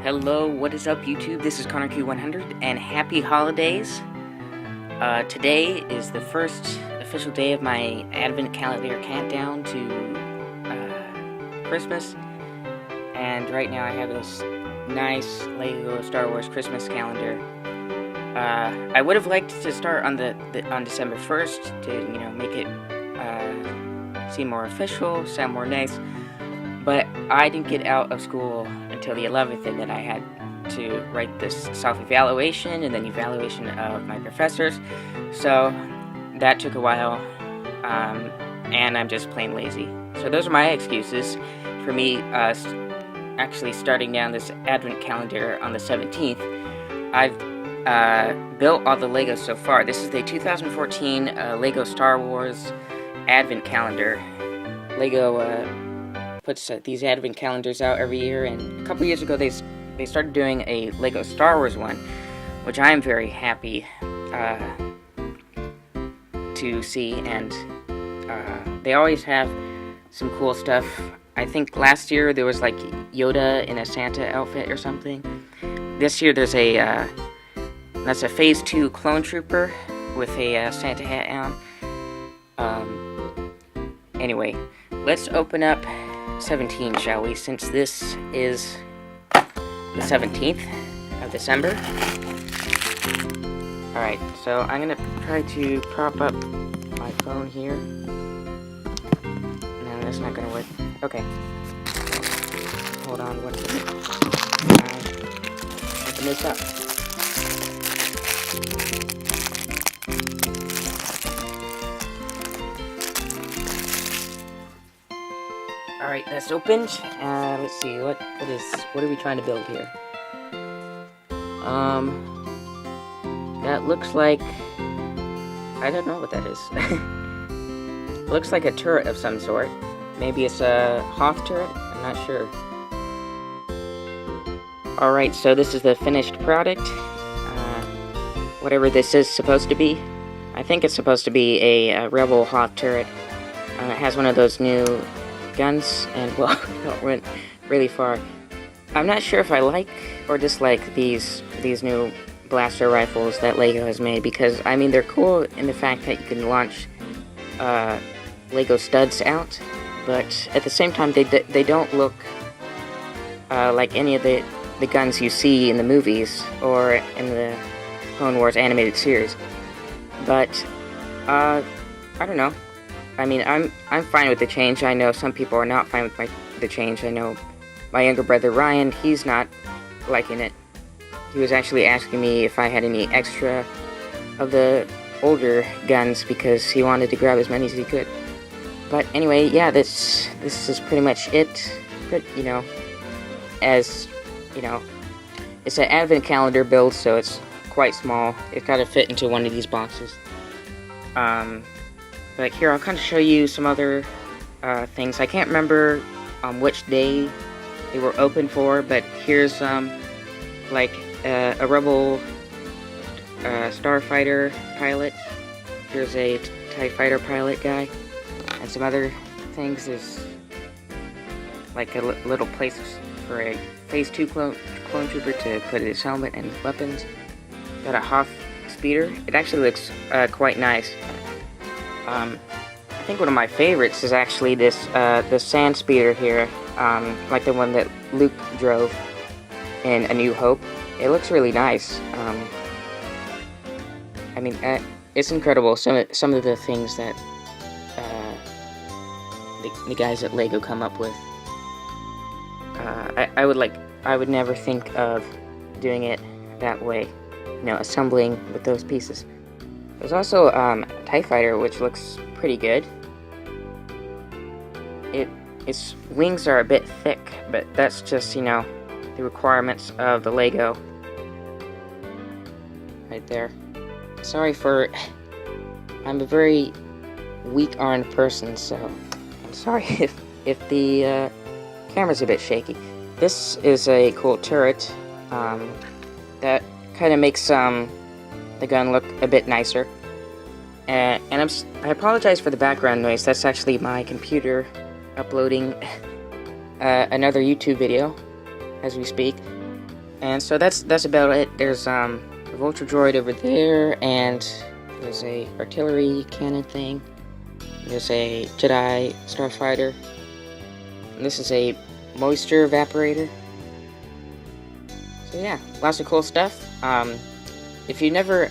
Hello, what is up YouTube? This is Connor Q100 and happy holidays. Today is the first official day of my advent calendar countdown to Christmas. And right now I have this nice Lego Star Wars Christmas calendar. I would have liked to start on on December 1st to, make it seem more official, sound more nice. But I didn't get out of school until the 11th, and then I had to write this self-evaluation and then evaluation of my professors. So that took a while, and I'm just plain lazy. So those are my excuses for me actually starting down this advent calendar on the 17th. I've built all the Legos so far. This is the 2014 Lego Star Wars advent calendar. Lego puts these advent calendars out every year, and a couple years ago they started doing a Lego Star Wars one, which I'm very happy to see, and they always have some cool stuff. I think last year there was like Yoda in a Santa outfit or something. This year there's that's a Phase 2 clone trooper with a Santa hat on. Anyway, let's open up 17, shall we, since this is the 17th of December. Alright, so I'm gonna try to prop up my phone here. No, that's not gonna work. Okay. Hold on one second. Open this up. Alright, that's opened. Let's see, what are we trying to build here? That looks like, I don't know what that is. Looks like a turret of some sort. Maybe it's a Hoth turret? I'm not sure. Alright, so this is the finished product. Whatever this is supposed to be. I think it's supposed to be a Rebel Hoth turret. It has one of those new guns, and well, it went really far. I'm not sure if I like or dislike these new blaster rifles that Lego has made, because I mean they're cool in the fact that you can launch Lego studs out, but at the same time they don't look like any of the guns you see in the movies or in the Clone Wars animated series. But I don't know. I mean, I'm fine with the change. I know some people are not fine with the change. I know my younger brother Ryan, he's not liking it. He was actually asking me if I had any extra of the older guns because he wanted to grab as many as he could. But anyway, yeah, this is pretty much it. But, it's an advent calendar build, so it's quite small. It's got to fit into one of these boxes. But here, I'll kind of show you some other things. I can't remember which day they were open for, but here's like a Rebel Starfighter pilot. Here's a TIE Fighter pilot guy, and some other things. There's like a little place for a Phase 2 clone trooper to put his helmet and weapons. Got a Hoth speeder. It actually looks quite nice. I think one of my favorites is actually this sand speeder here, like the one that Luke drove in A New Hope. It looks really nice. I mean, it's incredible some of the things that the guys at Lego come up with. I would never think of doing it that way, assembling with those pieces. There's also a TIE Fighter, which looks pretty good. Its wings are a bit thick, but that's just, the requirements of the Lego. Right there. Sorry I'm a very weak-armed person, so I'm sorry if the camera's a bit shaky. This is a cool turret that kind of makes the gun look a bit nicer. And I apologize for the background noise. That's actually my computer uploading another YouTube video as we speak. And so that's about it. There's a Vulture Droid over there, and there's a artillery cannon thing. There's a Jedi Starfighter. And this is a moisture evaporator. So yeah, lots of cool stuff. If you never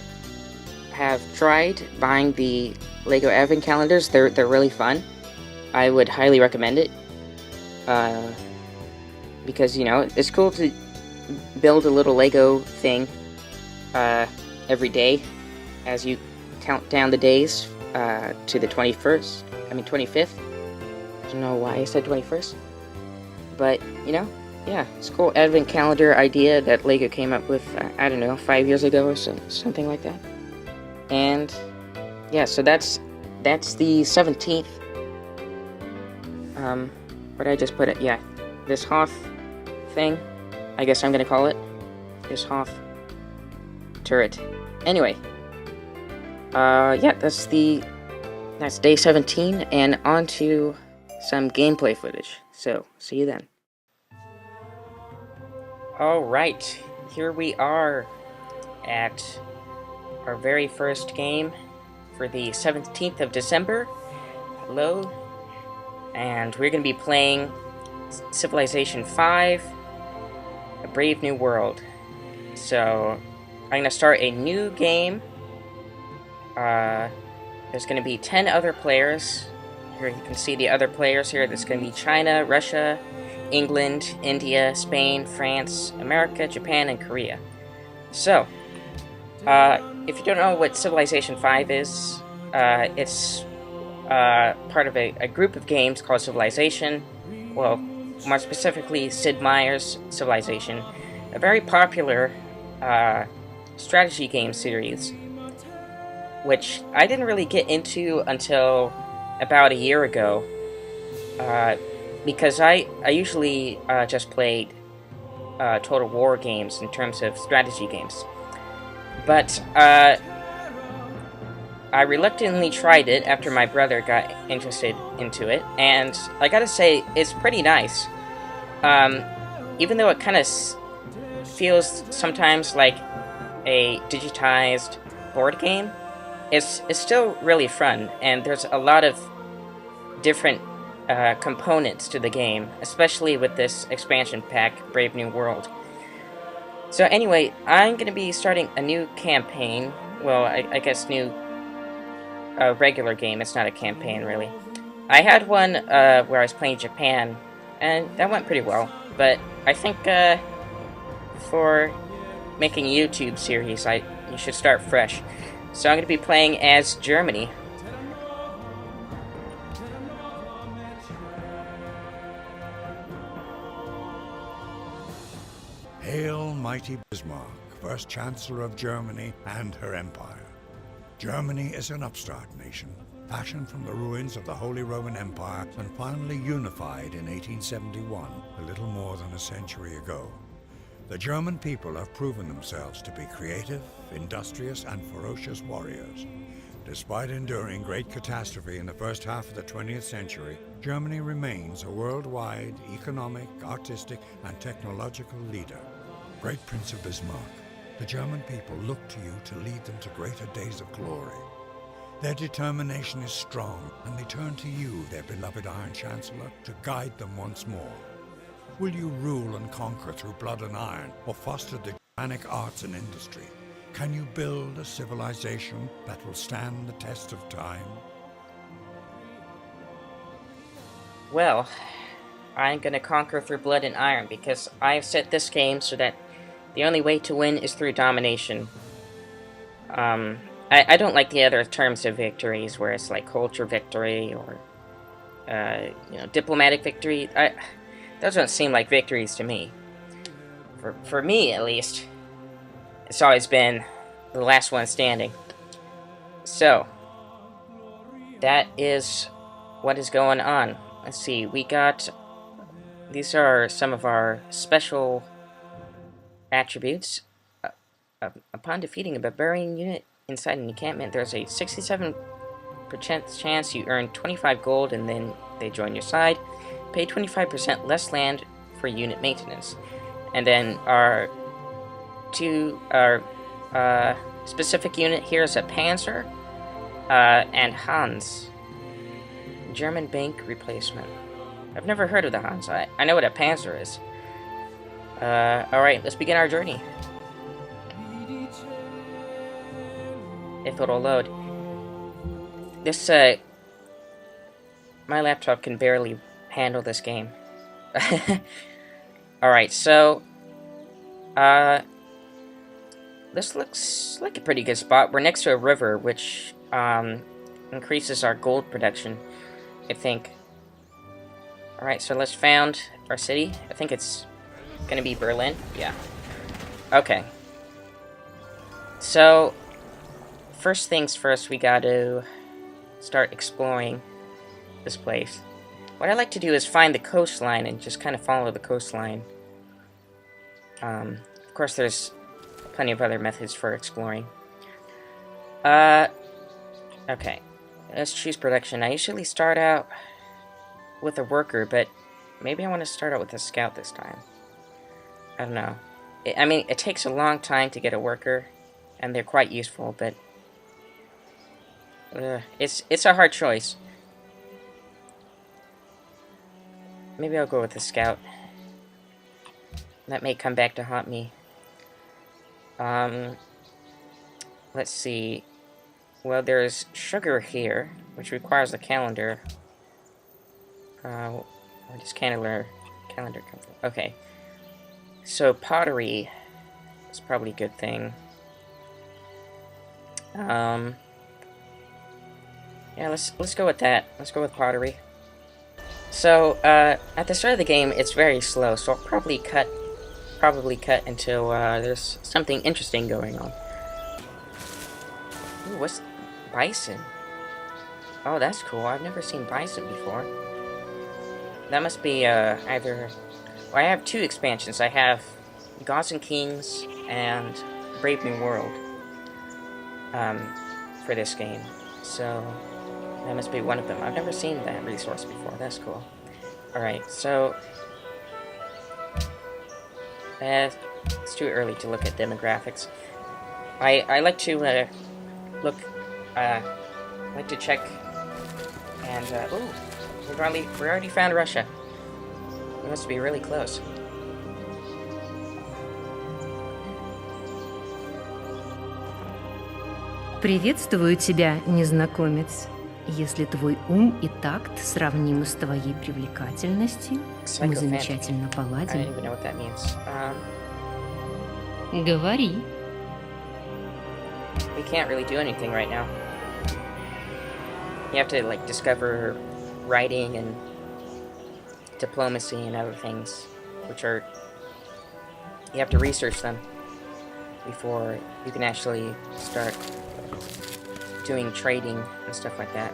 have tried buying the Lego Advent calendars, they're really fun. I would highly recommend it. Because, you know, it's cool to build a little Lego thing every day as you count down the days to the 25th. I don't know why I said 21st. But, you know, yeah, it's a cool Advent calendar idea that Lego came up with, I don't know, 5 years ago or something like that. And, yeah, so that's the 17th. What did I just put it? Yeah, this Hoth thing, I guess I'm gonna call it. This Hoth turret. Anyway, yeah, that's day 17, and on to some gameplay footage. So, see you then. Alright, here we are at our very first game for the 17th of December. Hello. And we're going to be playing Civilization 5, A Brave New World. So, I'm going to start a new game. There's going to be 10 other players. Here you can see the other players here. There's going to be China, Russia, England, India, Spain, France, America, Japan, and Korea. So, if you don't know what Civilization 5 is, it's part of a group of games called Civilization. Well, more specifically, Sid Meier's Civilization. A very popular strategy game series, which I didn't really get into until about a year ago. Because I usually just played Total War games in terms of strategy games. But I reluctantly tried it after my brother got interested into it, and I gotta say, it's pretty nice. Even though it kind of feels sometimes like a digitized board game, it's still really fun, and there's a lot of different components to the game, especially with this expansion pack, Brave New World. So anyway, I'm going to be starting a new campaign. Well, I guess new regular game. It's not a campaign, really. I had one where I was playing Japan, and that went pretty well. But I think for making a YouTube series, you should start fresh. So I'm going to be playing as Germany. Hail, mighty Bismarck, first Chancellor of Germany and her Empire. Germany is an upstart nation, fashioned from the ruins of the Holy Roman Empire and finally unified in 1871, a little more than a century ago. The German people have proven themselves to be creative, industrious, and ferocious warriors. Despite enduring great catastrophe in the first half of the 20th century, Germany remains a worldwide economic, artistic, and technological leader. Great Prince of Bismarck, the German people look to you to lead them to greater days of glory. Their determination is strong, and they turn to you, their beloved Iron Chancellor, to guide them once more. Will you rule and conquer through blood and iron, or foster the Germanic arts and industry? Can you build a civilization that will stand the test of time? Well, I'm gonna conquer through blood and iron, because I've set this game so that the only way to win is through domination. I don't like the other terms of victories, where it's like culture victory, or, diplomatic victory. Those don't seem like victories to me. For me, at least, it's always been the last one standing. So, that is what is going on. Let's see, these are some of our special attributes. Upon defeating a barbarian unit inside an encampment, there's a 67% chance you earn 25 gold and then they join your side. Pay 25% less land for unit maintenance. And then our to our specific unit here is a Panzer and Hans. German bank replacement. I've never heard of the Hans. I know what a Panzer is. Alright, let's begin our journey. If it'll load. This, my laptop can barely handle this game. Alright, so, this looks like a pretty good spot. We're next to a river, which, increases our gold production, I think. Alright, so let's found our city. I think it's gonna be Berlin. Yeah. Okay. So, first things first, we gotta start exploring this place. What I like to do is find the coastline and just kind of follow the coastline. Of course, there's plenty of other methods for exploring. Okay. Let's choose production. I usually start out with a worker, but maybe I want to start out with a scout this time. I don't know. I mean, it takes a long time to get a worker, and they're quite useful, but it's a hard choice. Maybe I'll go with the scout. That may come back to haunt me. Let's see. Well, there's sugar here, which requires a calendar. Where does calendar come from? Okay. So, pottery is probably a good thing. Yeah, let's go with that. Let's go with pottery. So, at the start of the game, it's very slow, so I'll probably cut until there's something interesting going on. Ooh, what's bison? Oh, that's cool. I've never seen bison before. That must be either. Well, I have two expansions. I have Gods and Kings and Brave New World for this game. So that must be one of them. I've never seen that resource before. That's cool. Alright, so it's too early to look at demographics. I like to look. Like to check. And ooh, we already found Russia. We must be really close. Приветствую тебя, незнакомец. Если твой ум и такт сравнимы с твоей привлекательностью, мы замечательно I don't поладим. even know what that means. Говори. We can't really do anything right now. You have to, like, discover writing and diplomacy and other things, which are... You have to research them before you can actually start doing trading and stuff like that.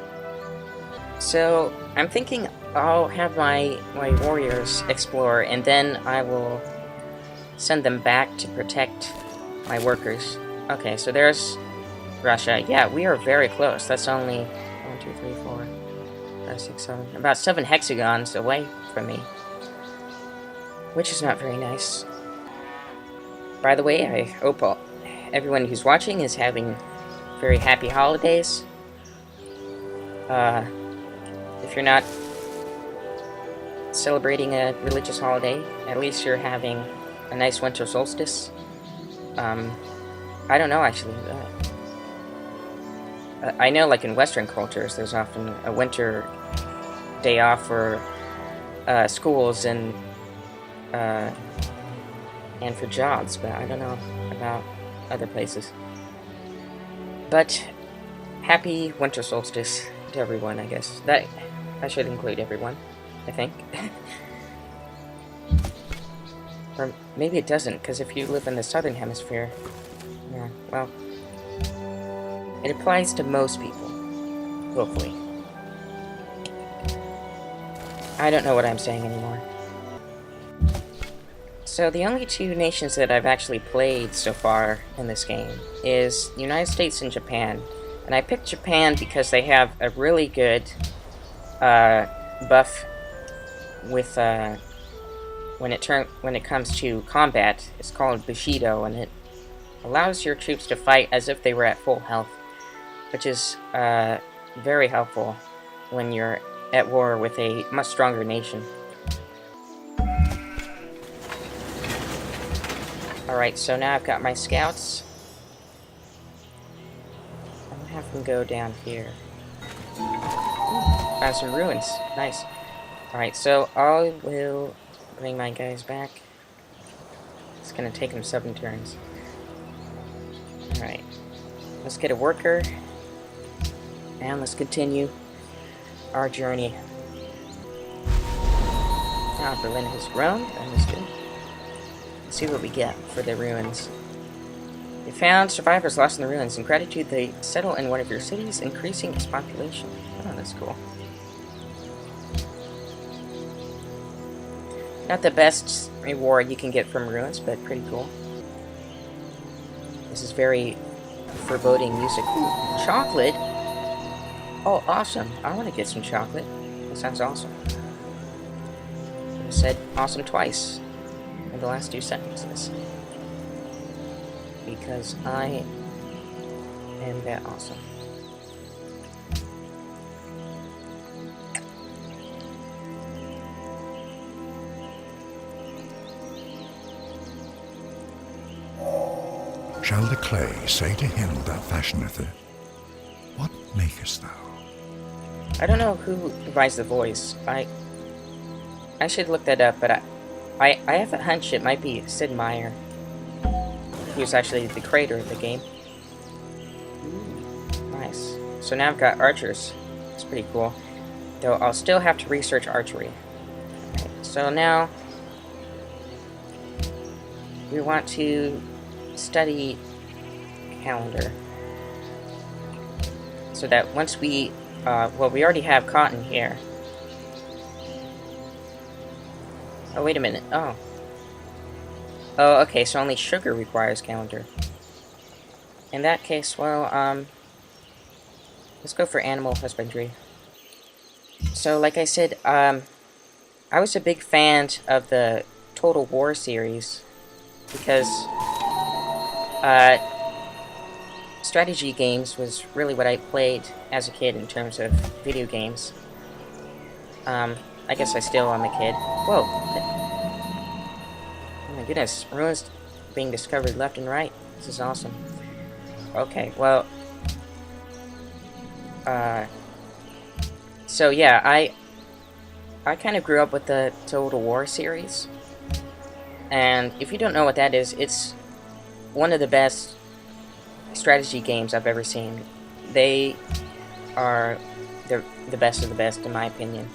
So, I'm thinking I'll have my warriors explore, and then I will send them back to protect my workers. Okay, so there's Russia. Yeah, we are very close. That's only 1, 2, 3, 4, 5, 6, 7, about 7 hexagons away from me, which is not very nice. By the way, I hope everyone who's watching is having very happy holidays. If you're not celebrating a religious holiday, at least you're having a nice winter solstice. I don't know, actually. I know, like, in Western cultures, there's often a winter day off for schools and for jobs, but I don't know about other places. But happy winter solstice to everyone, I guess. That should include everyone, I think. Or maybe it doesn't, because if you live in the southern hemisphere, yeah, well, it applies to most people, hopefully. I don't know what I'm saying anymore. So the only two nations that I've actually played so far in this game is the United States and Japan. And I picked Japan because they have a really good buff with when it comes to combat. It's called Bushido, and allows your troops to fight as if they were at full health, which is very helpful when you're at war with a much stronger nation. Alright, so now I've got my scouts. I'm gonna have them go down here. Found some ruins. Nice. Alright, so I will bring my guys back. It's gonna take them 7 turns. Alright. Let's get a worker. And let's continue our journey. Now Berlin has grown. Understood. Let's see what we get for the ruins. You found survivors lost in the ruins. In gratitude, they settle in one of your cities, increasing its population. Oh, that's cool. Not the best reward you can get from ruins, but pretty cool. This is very foreboding music. Ooh, chocolate? Oh, awesome. I want to get some chocolate. That sounds awesome. I said awesome twice in the last 2 sentences. Because I am that awesome. Shall the clay say to him that fashioneth it, what makest thou? I don't know who provides the voice. I should look that up, but I have a hunch it might be Sid Meier. He was actually the creator of the game. Nice. So now I've got archers. It's pretty cool. Though I'll still have to research archery. Right, so now we want to study calendar. So that once we well, we already have cotton here. Oh, wait a minute. Oh. Oh, okay, so only sugar requires calendar. In that case, well, let's go for animal husbandry. So, like I said, I was a big fan of the Total War series because, strategy games was really what I played as a kid in terms of video games. I guess I still am a kid. Whoa! Oh my goodness, ruins being discovered left and right. This is awesome. Okay, well... so yeah, I kind of grew up with the Total War series. And if you don't know what that is, it's one of the best strategy games I've ever seen. They are the best of the best, in my opinion.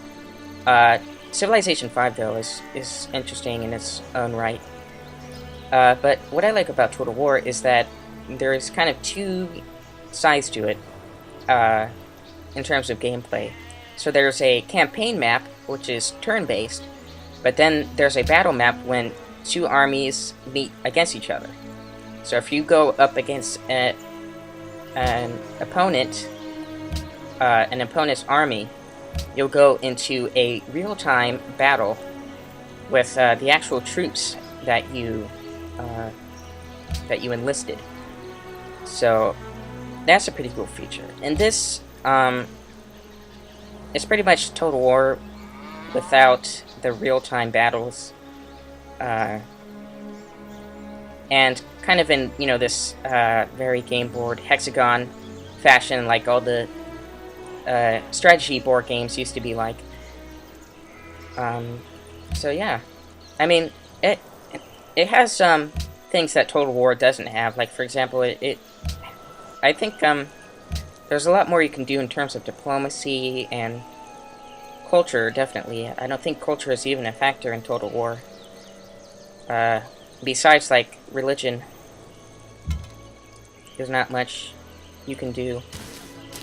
Civilization 5, though, is interesting in its own right. But what I like about Total War is that there's kind of 2 sides to it in terms of gameplay. So there's a campaign map, which is turn-based, but then there's a battle map when 2 armies meet against each other. So if you go up against an opponent's army, you'll go into a real-time battle with the actual troops that you enlisted. So that's a pretty cool feature. And this it's pretty much Total War without the real-time battles, and kind of in, you know, this very game board hexagon fashion, like all the strategy board games used to be like. So yeah, I mean, it has some things that Total War doesn't have. Like, for example, I think there's a lot more you can do in terms of diplomacy and culture. Definitely, I don't think culture is even a factor in Total War. Besides, like, religion, there's not much you can do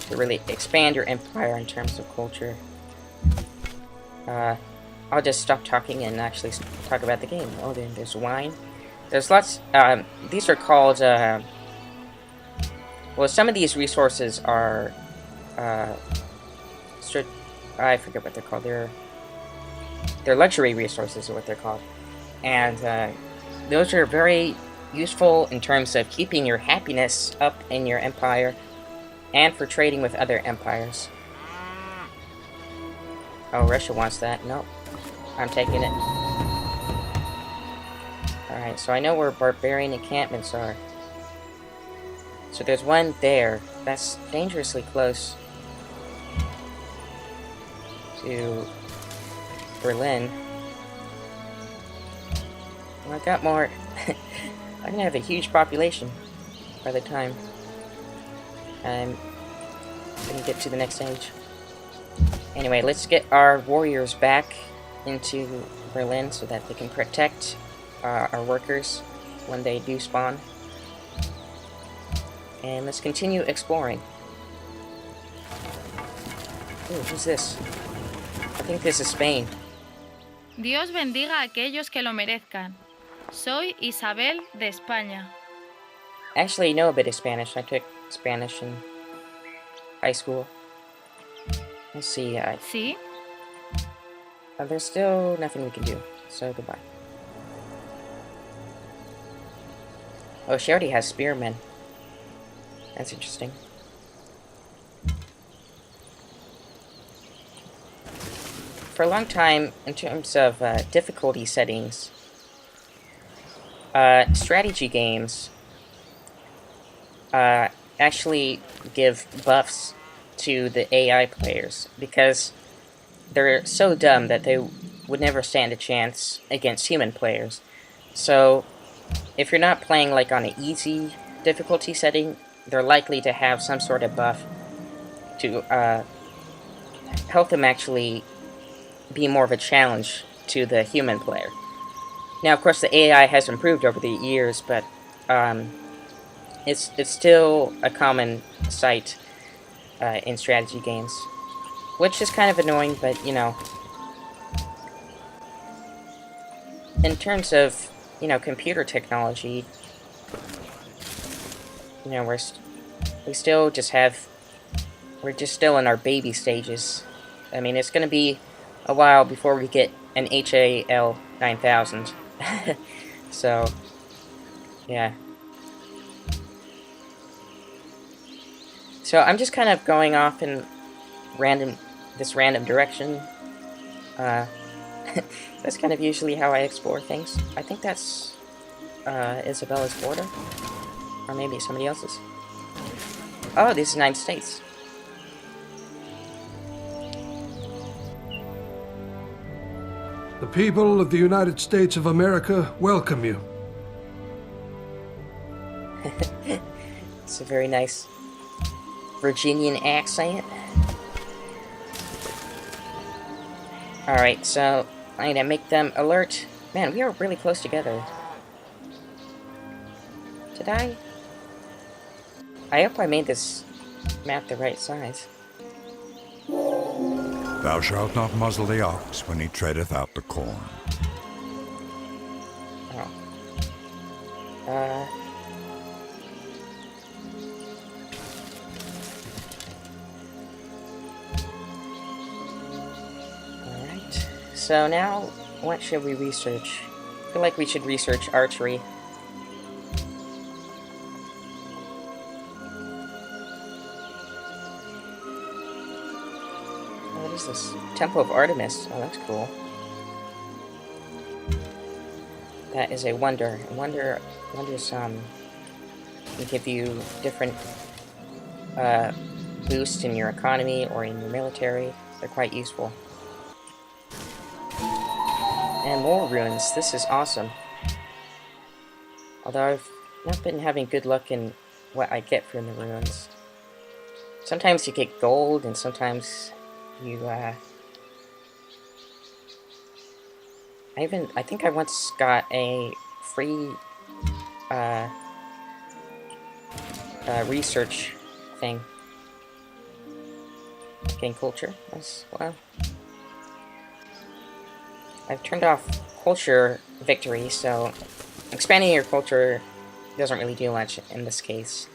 to really expand your empire in terms of culture. I'll just stop talking and actually talk about the game. Oh, there's wine. There's lots. These are called. Well, some of these resources are. I forget what they're called. They're luxury resources, is what they're called, and those are very useful in terms of keeping your happiness up in your empire and for trading with other empires. Oh, Russia wants that. Nope. I'm taking it. Alright, so I know where barbarian encampments are. So there's one there. That's dangerously close to Berlin. Well, I got more. I'm gonna have a huge population by the time I'm gonna get to the next stage. Anyway, let's get our warriors back into Berlin so that they can protect our workers when they do spawn. And let's continue exploring. Ooh, who's this? I think this is Spain. Dios bendiga a aquellos que lo merezcan. Soy Isabel de España. Actually, I know a bit of Spanish. I took Spanish in high school. Let's see. ¿Sí? There's still nothing we can do, so goodbye. Oh, she already has spearmen. That's interesting. For a long time, in terms of difficulty settings, strategy games actually give buffs to the AI players because they're so dumb that they would never stand a chance against human players. So, if you're not playing like on an easy difficulty setting, they're likely to have some sort of buff to help them actually be more of a challenge to the human player. Now, of course, the AI has improved over the years, but it's still a common sight in strategy games, which is kind of annoying, but, you know, in terms of, you know, computer technology, you know, we're still in our baby stages. I mean, it's going to be a while before we get an HAL 9000. So, yeah. So I'm just kind of going off in this random direction. That's kind of usually how I explore things. I think that's Isabella's border. Or maybe somebody else's. Oh, this is the United States. The people of the United States of America welcome you. It's a very nice Virginian accent. Alright, so I need to make them alert. Man, we are really close together. Did I? I hope I made this map the right size. Thou shalt not muzzle the ox when he treadeth out the corn. Oh. Alright. So now, what should we research? I feel like we should research archery. What is this? Temple of Artemis. Oh, that's cool. That is a wonder. Wonders can give you different boosts in your economy or in your military. They're quite useful. And more ruins. This is awesome. Although I've not been having good luck in what I get from the ruins. Sometimes you get gold, and sometimes you, I think I once got a free, research thing. Gain culture. That's, wow. I've turned off culture victory, so expanding your culture doesn't really do much in this case.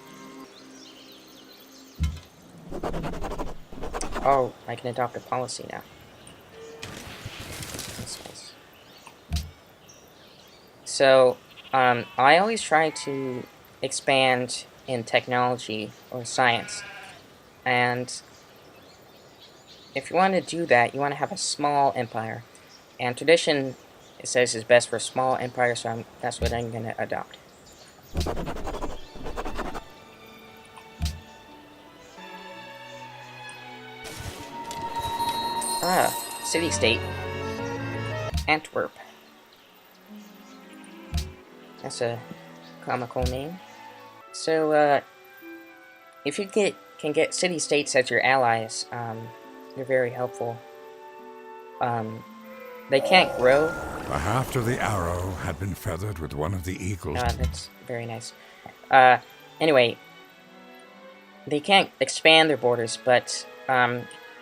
Oh, I can adopt a policy now. That's nice. So, I always try to expand in technology or science, and if you want to do that, you want to have a small empire. And tradition, it says, is best for small empires, so that's what I'm going to adopt. City-state. Antwerp. That's a comical name. So, if you can get city-states as your allies, they're very helpful. They can't grow. The haft of the arrow had been feathered with one of the eagles. That's very nice. Anyway, they can't expand their borders, but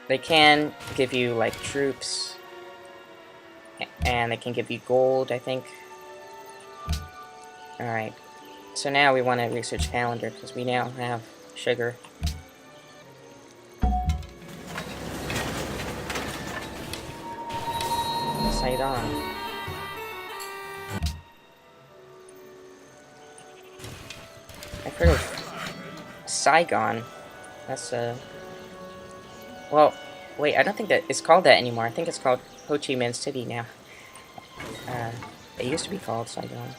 they can give you like troops, and they can give you gold, I think. Alright, so now we want to research calendar, because we now have sugar. Sidon. I've heard of Saigon. That's well, wait, I don't think that it's called that anymore. I think it's called Ho Chi Minh City now. It used to be called Saigon.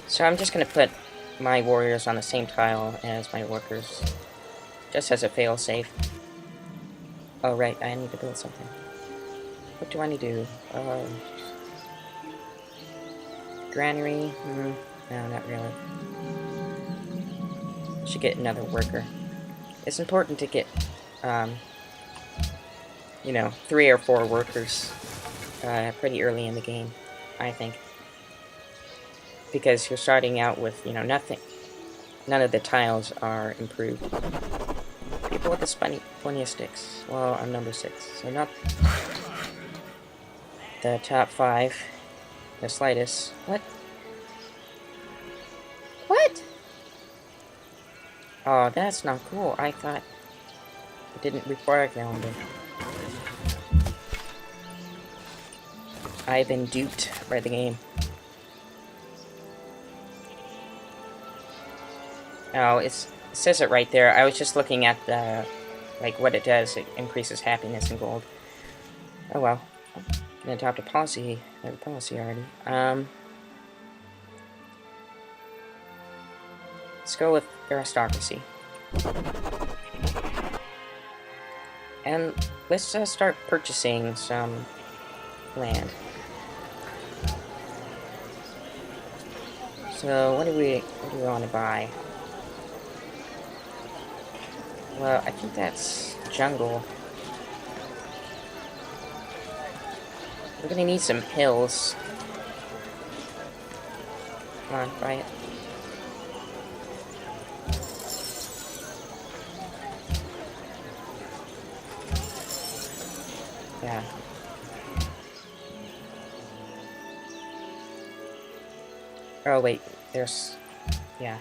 So I'm just gonna put my warriors on the same tile as my workers, just as a fail-safe. Oh right, I need to build something. What do I need to do? Granary? No, not really. Should get another worker. It's important to get, you know, 3 or 4 workers pretty early in the game, I think. Because you're starting out with, you know, nothing. None of the tiles are improved. People with the funniest sticks. Well, I'm number 6, so not the top 5. The slightest. What? What? Oh, that's not cool. I thought it didn't require a calendar. I've been duped by the game. Oh, it says it right there. I was just looking at the, like, what it does. It increases happiness and gold. Oh well. I'm gonna adopt a policy. I have a policy already. Let's go with aristocracy. And let's start purchasing some land. So what do we want to buy? Well, I think that's jungle. We're gonna need some hills. Come on, buy it. Yeah. Oh wait, there's... yeah.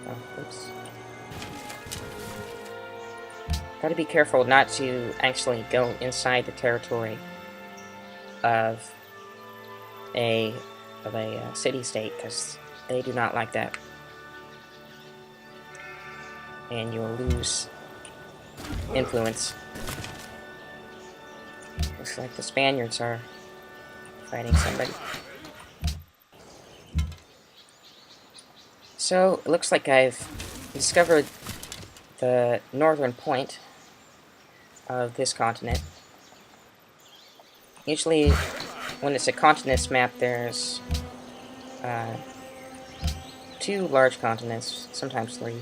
Oh, oops. Gotta be careful not to actually go inside the territory of a city-state, because they do not like that. And you'll lose influence. Looks like the Spaniards are fighting somebody. So, it looks like I've discovered the northern point of this continent. Usually, when it's a continents map, there's 2 large continents, sometimes 3,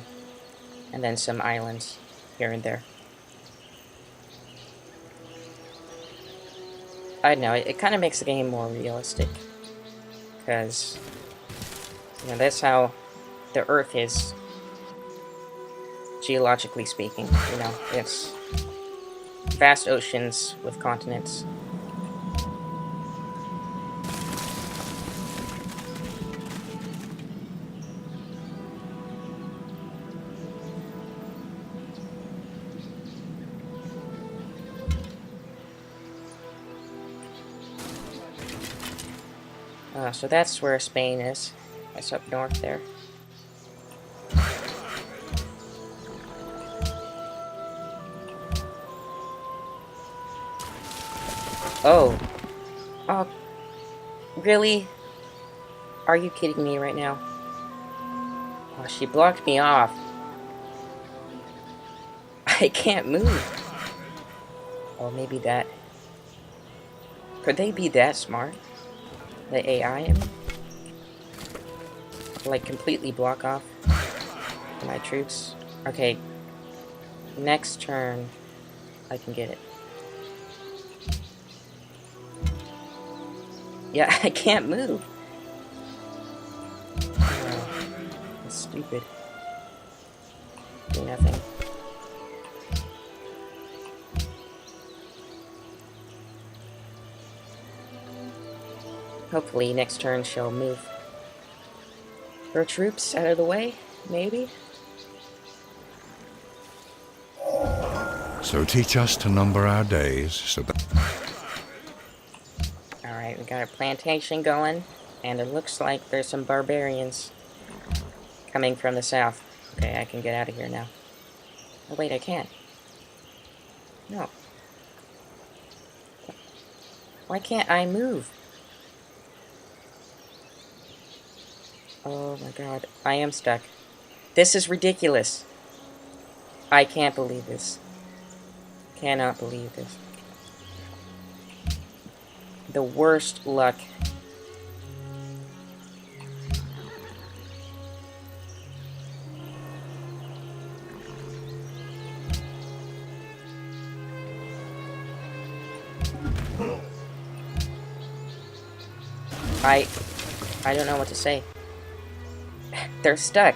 and then some islands here and there. I don't know, it kind of makes the game more realistic, because, you know, that's how the Earth is, geologically speaking. You know, it's vast oceans with continents. So that's where Spain is. That's up north there. Oh. Oh. Really? Are you kidding me right now? Oh, she blocked me off. I can't move. Oh, maybe that. Could they be that smart? The AI in me? Like, completely block off my troops? Okay. Next turn, I can get it. Yeah, I can't move. Oh, that's stupid. Do nothing. Hopefully next turn she'll move her troops out of the way, maybe? So teach us to number our days so that... Alright, we got a plantation going, and it looks like there's some barbarians coming from the south. Okay, I can get out of here now. Oh wait, I can't. No. Why can't I move? Oh my god, I am stuck. This is ridiculous. I can't believe this. Cannot believe this. The worst luck. I don't know what to say. They're stuck.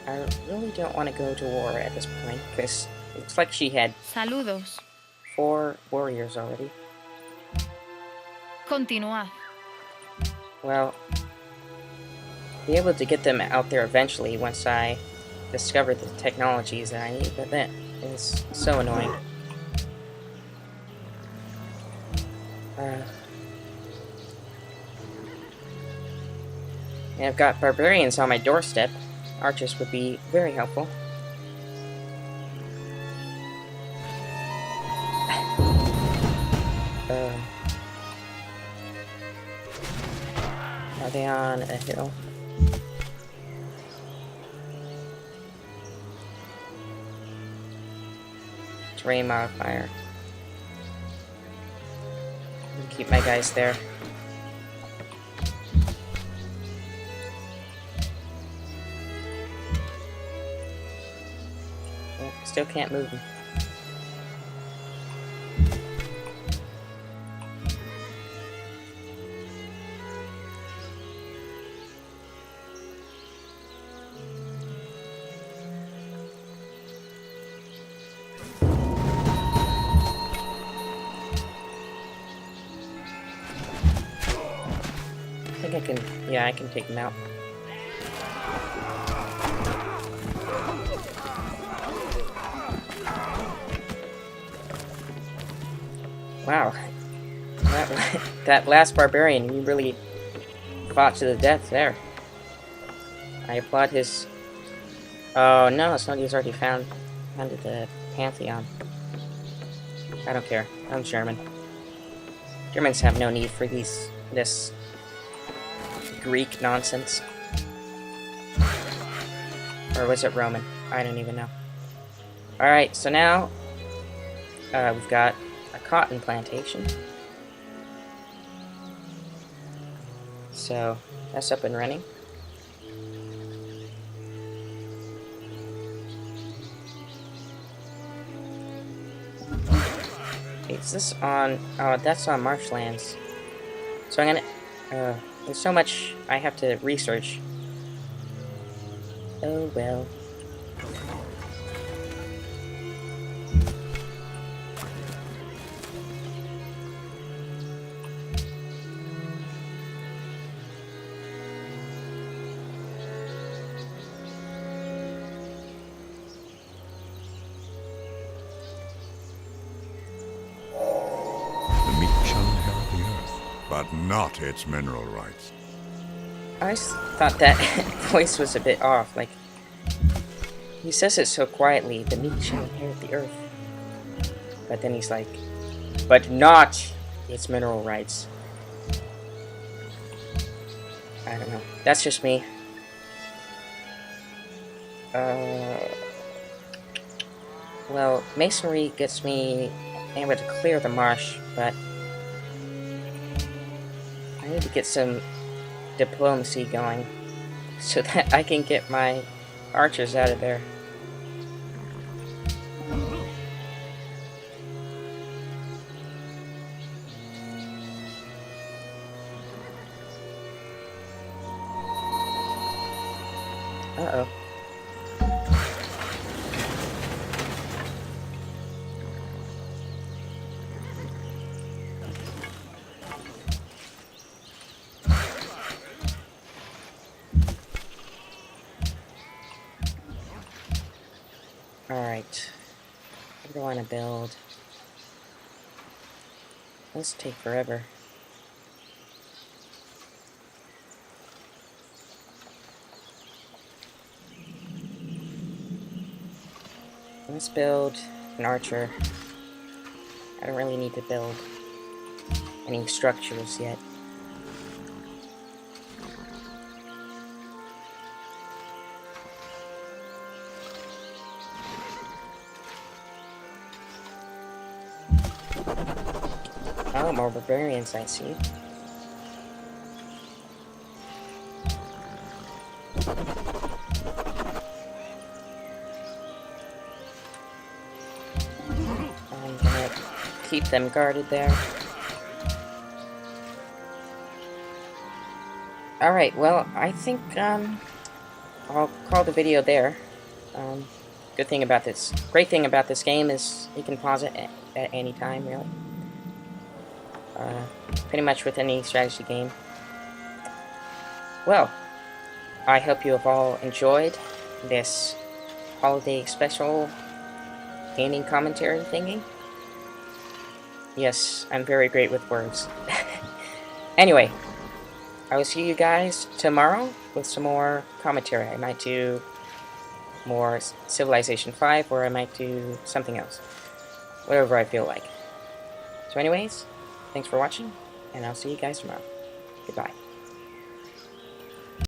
I really don't want to go to war at this point, because it looks like she had Saludos. 4 warriors already. Continuad. Well, be able to get them out there eventually once I discover the technologies that I need, but that is so annoying. And I've got barbarians on my doorstep. Archers would be very helpful. Are they on a hill? Terrain modifier. Keep my guys there. Still can't move them. I think I can, yeah, I can take them out. Wow, that last barbarian, he really fought to the death there. I applaud his... Oh no, it's not, he's already founded the Pantheon. I don't care, I'm German. Germans have no need for this Greek nonsense. Or was it Roman? I don't even know. Alright, so now we've got a cotton plantation. So that's up and running. is this on... Oh, that's on Marshlands. So I'm gonna... there's so much I have to research. Oh, well. The meek shall inherit the earth, but not its mineral rights. I just thought that voice was a bit off. Like, he says it so quietly, the meek shall inherit the earth. But then he's like, but not its mineral rights. I don't know. That's just me. Well, masonry gets me able to clear the marsh, but I need to get some diplomacy going so that I can get my archers out of there. Uh-oh. Alright. What do I want to build? This take forever. Let's build an archer. I don't really need to build any structures yet. Oh, more barbarians, I see. I'm gonna keep them guarded there. Alright, well, I think, I'll call the video there. Great thing about this game is you can pause it at any time, really. Pretty much with any strategy game. Well, I hope you have all enjoyed this holiday special gaming commentary thingy. Yes, I'm very great with words. Anyway, I will see you guys tomorrow with some more commentary. I might do more Civilization 5, or I might do something else. Whatever I feel like. So anyways, thanks for watching, and I'll see you guys tomorrow. Goodbye.